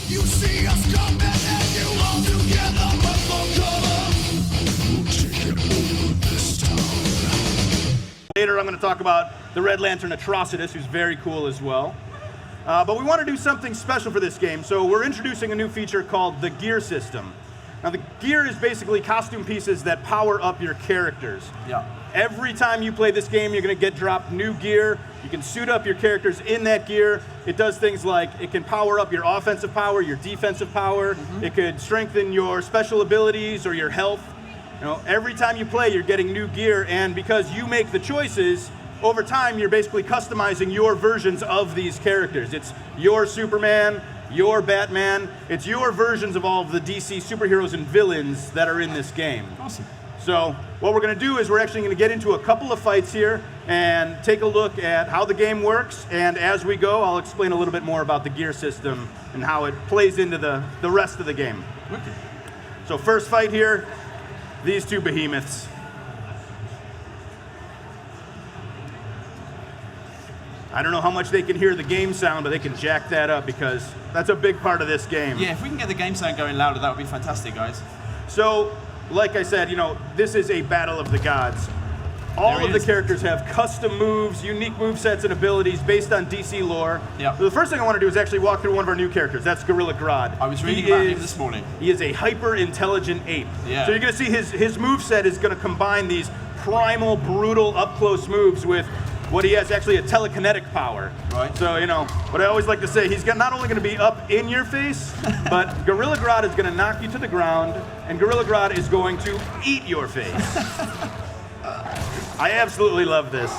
You see us coming and you all together but for cover. We'll take it over this town. Later I'm going to talk about the Red Lantern Atrocitus, who's very cool as well. But we want to do something special for this game, so we're introducing a new feature called the gear system. Now the gear is basically costume pieces that power up your characters. Yeah. Every time you play this game, you're going to get dropped new gear. You can suit up your characters in that gear. It does things like it can power up your offensive power, your defensive power. It could strengthen your special abilities or your health. You know, every time you play, you're getting new gear, and because you make the choices, over time, you're basically customizing your versions of these characters. It's your Superman, your Batman. It's your versions of all of the DC superheroes and villains that are in this game. Awesome. So what we're going to do is we're actually going to get into a couple of fights here and take a look at how the game works. And as we go, I'll explain a little bit more about the gear system and how it plays into the rest of the game. Okay. So first fight here, these two behemoths. I don't know how much they can hear the game sound, but they can jack that up because that's a big part of this game. Yeah, if we can get the game sound going louder, that would be fantastic, guys. So, like I said, you know, this is a battle of the gods. All of the characters have custom moves, unique movesets and abilities based on DC lore. Yeah. So the first thing I want to do is actually walk through one of our new characters. That's Gorilla Grodd. I was reading about him this morning. He is a hyper-intelligent ape. Yeah. So you're going to see his moveset is going to combine these primal, brutal, up-close moves with what he has actually a telekinetic power. Right. So, you know, what I always like to say, he's not only going to be up in your face, but Gorilla Grodd is going to knock you to the ground, and Gorilla Grodd is going to eat your face. I absolutely love this.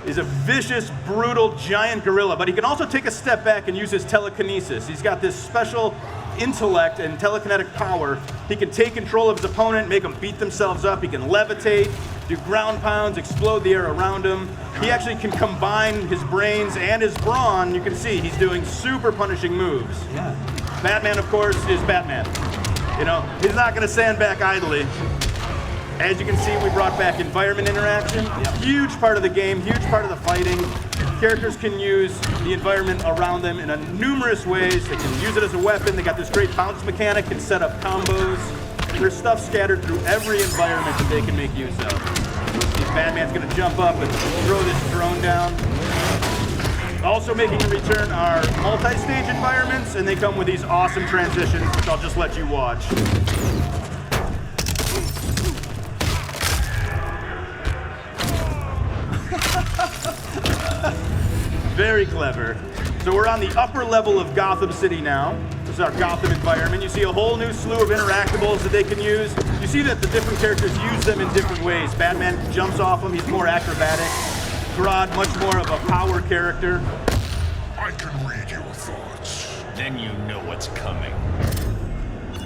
He's a vicious, brutal, giant gorilla, but he can also take a step back and use his telekinesis. He's got this special intellect and telekinetic power. He can take control of his opponent, make them beat themselves up. He can levitate, do ground pounds, explode the air around him. He actually can combine his brains and his brawn. You can see he's doing super punishing moves. Yeah. Batman, of course, is Batman. You know, he's not going to stand back idly. As you can see, we brought back environment interaction. Huge part of the game, huge part of the fighting. Characters can use the environment around them in numerous ways. They can use it as a weapon. They got this great bounce mechanic, can set up combos. There's stuff scattered through every environment that they can make use of. Batman's going to jump up and throw this drone down. Also making a return are multi-stage environments, and they come with these awesome transitions, which I'll just let you watch. Very clever. So we're on the upper level of Gotham City now. This is our Gotham environment. You see a whole new slew of interactables that they can use. You see that the different characters use them in different ways. Batman jumps off them, he's more acrobatic. Grodd, much more of a power character. I can read your thoughts. Then you know what's coming.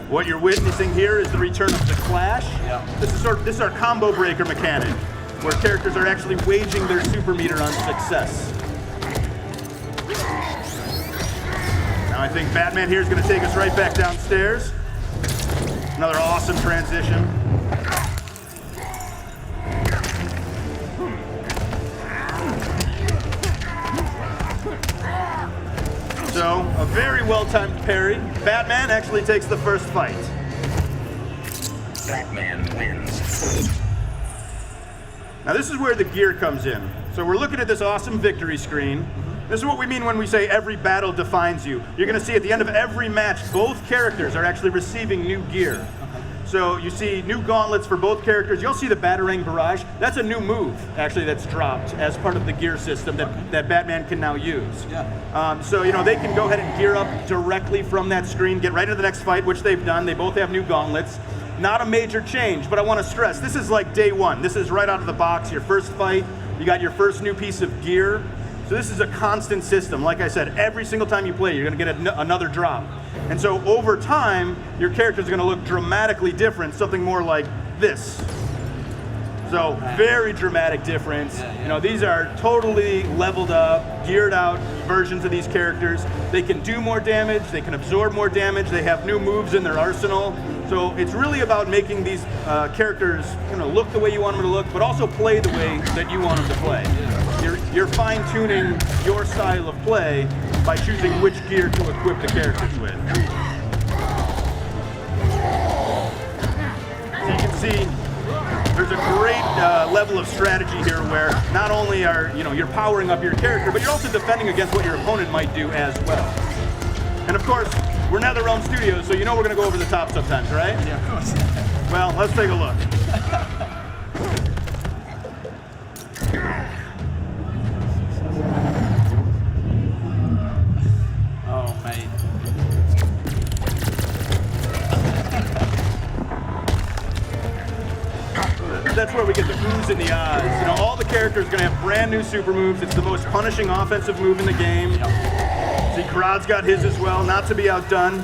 What you're witnessing here is the return of the Clash. Yeah. This is our combo breaker mechanic, where characters are actually waging their super meter on success. Now I think Batman here is going to take us right back downstairs. Another awesome transition. So, a very well-timed parry. Batman actually takes the first fight. Batman wins. Now this is where the gear comes in. So we're looking at this awesome victory screen. This is what we mean when we say every battle defines you. You're going to see at the end of every match, both characters are actually receiving new gear. So you see new gauntlets for both characters. You'll see the Batarang Barrage. That's a new move, actually, that's dropped as part of the gear system that Batman can now use. Yeah. So, you know, they can go ahead and gear up directly from that screen, get right into the next fight, which they've done. They both have new gauntlets. Not a major change, but I want to stress, this is like day one. This is right out of the box, your first fight. You got your first new piece of gear. So this is a constant system. Like I said, every single time you play, you're going to get another drop. And so over time, your characters are going to look dramatically different, something more like this. So very dramatic difference. Yeah. You know, these are totally leveled up, geared out versions of these characters. They can do more damage, they can absorb more damage, they have new moves in their arsenal. So it's really about making these characters, you know, look the way you want them to look, but also play the way that you want them to play. You're fine-tuning your style of play by choosing which gear to equip the characters with. So you can see there's a great level of strategy here where not only are you're powering up your character, but you're also defending against what your opponent might do as well. And of course, we're NetherRealm Studios, so we're going to go over the top sometimes, right? Yeah, of course. Well, let's take a look. Oh, mate. That's where we get the oohs and the ahs. All the characters are going to have brand new super moves. It's the most punishing offensive move in the game. Yep. See, Grodd's got his as well, not to be outdone.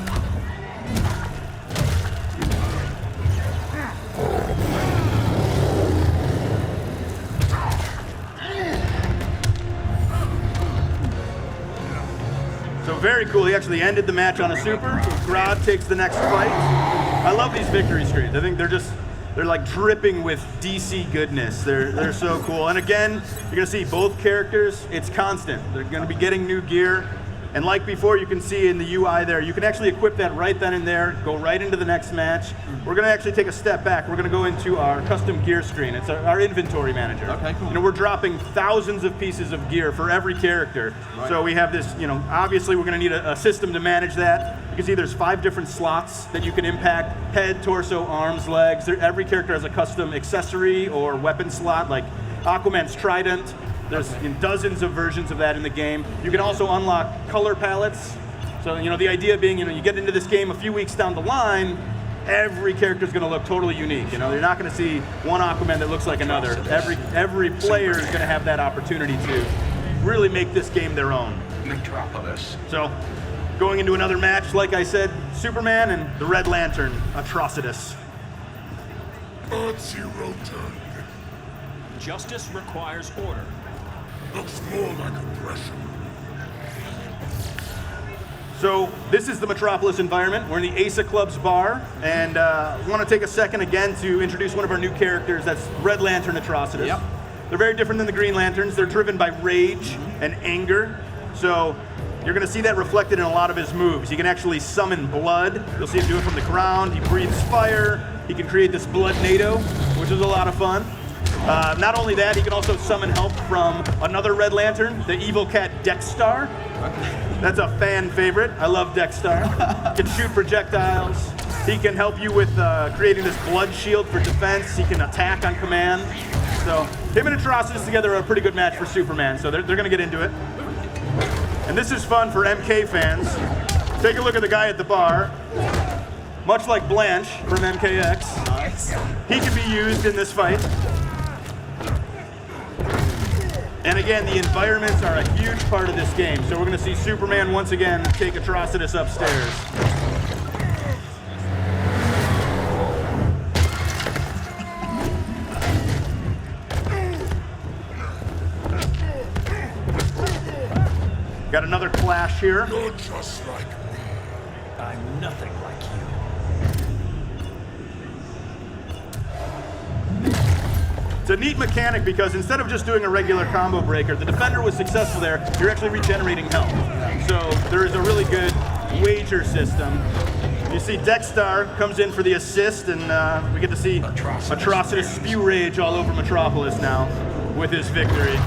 So very cool. He actually ended the match on a super. Grodd takes the next fight. I love these victory screens. I think they're like dripping with DC goodness. They're so cool. And again, you're gonna see both characters. It's constant. They're gonna be getting new gear. And like before, you can see in the UI there, you can actually equip that right then and there, go right into the next match. We're gonna actually take a step back. We're gonna go into our custom gear screen. It's our inventory manager. Okay, cool. We're dropping thousands of pieces of gear for every character. Right. So we have this, obviously we're gonna need a system to manage that. You can see there's 5 different slots that you can impact: head, torso, arms, legs. Every character has a custom accessory or weapon slot, like Aquaman's trident. There's dozens of versions of that in the game. You can also unlock color palettes. So, the idea being, you get into this game a few weeks down the line, every character is going to look totally unique. You're not going to see one Aquaman that looks like another. Every player is going to have that opportunity to really make this game their own. Metropolis. So, going into another match, like I said, Superman and the Red Lantern, Atrocitus. Zero turn. Justice requires order. Looks more like aggression. So this is the Metropolis environment. We're in the Asa Club's bar, and we want to take a second again to introduce one of our new characters. That's Red Lantern Atrocitus. Yep. They're very different than the Green Lanterns. They're driven by rage and anger. So you're going to see that reflected in a lot of his moves. He can actually summon blood. You'll see him do it from the ground. He breathes fire. He can create this blood NATO, which is a lot of fun. Not only that, he can also summon help from another Red Lantern, the evil cat Dexstar. That's a fan favorite. I love Dexstar. He can shoot projectiles. He can help you with creating this blood shield for defense. He can attack on command. So him and Atrocitus together are a pretty good match for Superman, so they're going to get into it. And this is fun for MK fans. Take a look at the guy at the bar. Much like Blanche from MKX, Nice. he can be used in this fight. And again, the environments are a huge part of this game. So we're going to see Superman once again take Atrocitus upstairs. Got another clash here. You're just like me. I'm nothing like you. It's a neat mechanic because instead of just doing a regular combo breaker, the defender was successful there, you're actually regenerating health. So there is a really good wager system. You see Dexstar comes in for the assist, and we get to see Atrocitus spew rage all over Metropolis now with his victory.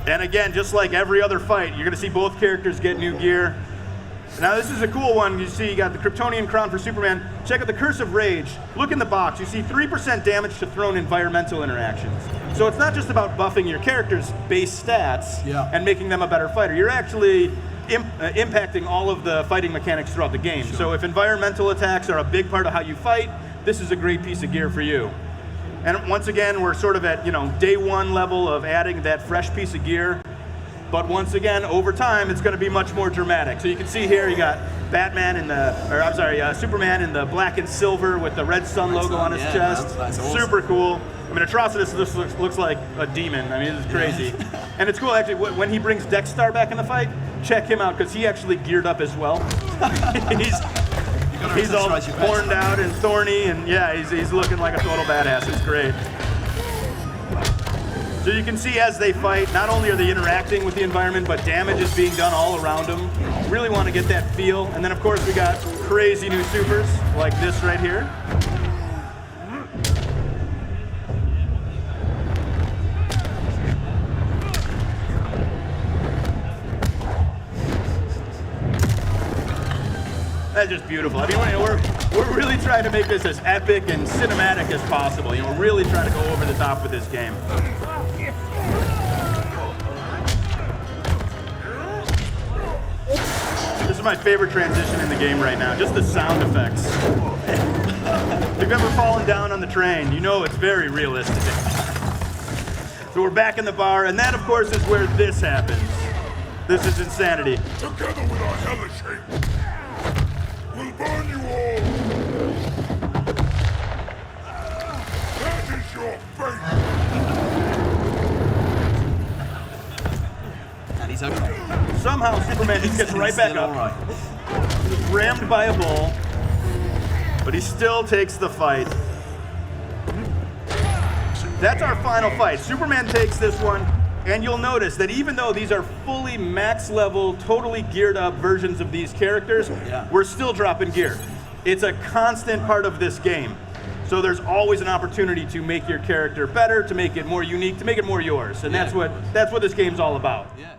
And again, just like every other fight, you're going to see both characters get new gear. Now this is a cool one. You see you got the Kryptonian crown for Superman. Check out the Curse of Rage. Look in the box. You see 3% damage to thrown environmental interactions. So it's not just about buffing your character's base stats and making them a better fighter. You're actually impacting all of the fighting mechanics throughout the game. Sure. So if environmental attacks are a big part of how you fight, this is a great piece of gear for you. And once again, we're sort of at day one level of adding that fresh piece of gear. But once again, over time, it's going to be much more dramatic. So you can see here, you got Superman in the black and silver with the red sun logo on his chest. That's awesome. Super cool. I mean, Atrocitus looks like a demon. I mean, it's crazy. And it's cool, actually, when he brings Dexstar back in the fight, check him out, because he actually geared up as well. He's all horned out and thorny, and yeah, he's looking like a total badass. It's great. So you can see as they fight, not only are they interacting with the environment, but damage is being done all around them. Really want to get that feel. And then of course we got crazy new supers like this right here. That's just beautiful. I mean, we're really trying to make this as epic and cinematic as possible. You know, we're really trying to go over the top with this game. This is my favorite transition in the game right now, just the sound effects. If you've ever fallen down on the train, you know it's very realistic. So we're back in the bar, and that, of course, is where this happens. This is insanity. Together with our hellish hate, we'll burn you all. That is your fate. And he's okay. Somehow Superman just gets right back up. All right. He's rammed by a bull, but he still takes the fight. That's our final fight. Superman takes this one, and you'll notice that even though these are fully max level, totally geared up versions of these characters, we're still dropping gear. It's a constant part of this game. So there's always an opportunity to make your character better, to make it more unique, to make it more yours. And that's what this game's all about. Yeah.